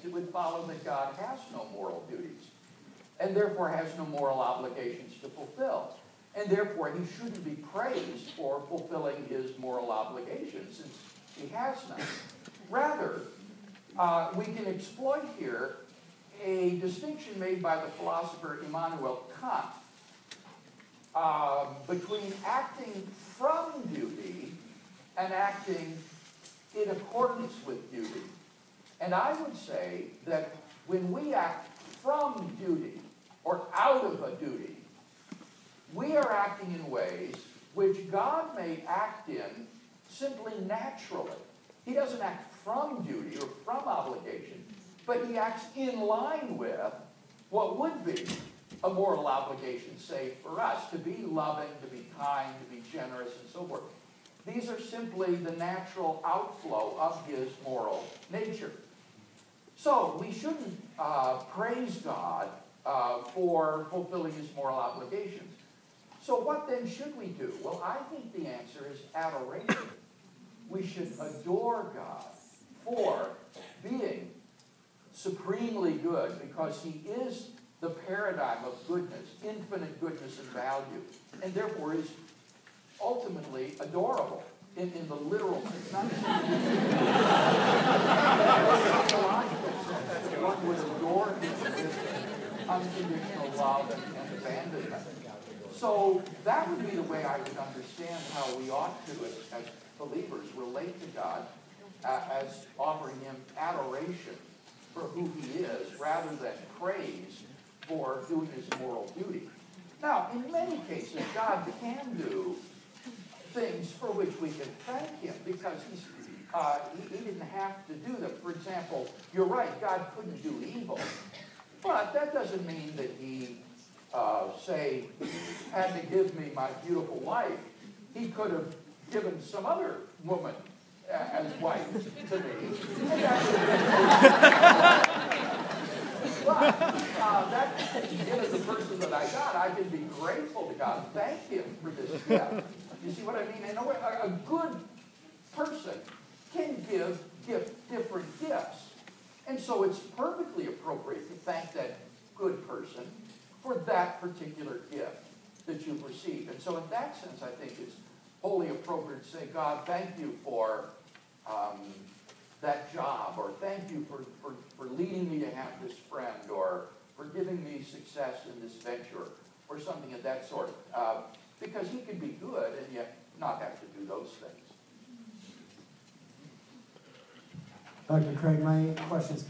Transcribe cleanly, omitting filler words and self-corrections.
it would follow that God has no moral duties, and therefore has no moral obligations to fulfill. And therefore, he shouldn't be praised for fulfilling his moral obligations, since he has none. Rather, we can exploit here a distinction made by the philosopher Immanuel Kant between acting from duty and acting in accordance with duty. And I would say that when we act from duty or out of a duty, we are acting in ways which God may act in simply naturally. He doesn't act from duty or from obligation, but he acts in line with what would be a moral obligation, say, for us, to be loving, to be kind, to be generous, and so forth. These are simply the natural outflow of his moral nature. So we shouldn't praise God for fulfilling his moral obligations. So what then should we do? Well, I think the answer is adoration. We should adore God for being supremely good, because he is the paradigm of goodness, infinite goodness and value, and therefore is ultimately adorable in the literal sense, not just in the theological sense, that one would adore him with unconditional love and abandonment. So that would be the way I would understand how we ought to, as believers, relate to God, as offering him adoration for who he is, rather than praise for doing his moral duty. Now, in many cases, God can do things for which we can thank him, because he didn't have to do them. For example, you're right, God couldn't do evil, but that doesn't mean that he, say, had to give me my beautiful wife. He could have given some other woman as wife to me. But given the person that I got, I can be grateful to God, thank him for this gift. You see what I mean? In a way, a good person can give different gifts. And so it's perfectly appropriate to thank that good person for that particular gift that you've received. And so in that sense, I think it's wholly appropriate to say, God, thank you for that job, or thank you for leading me to have this friend, or for giving me success in this venture, or something of that sort. Because he can be good and yet not have to do those things. Dr. Craig, my question's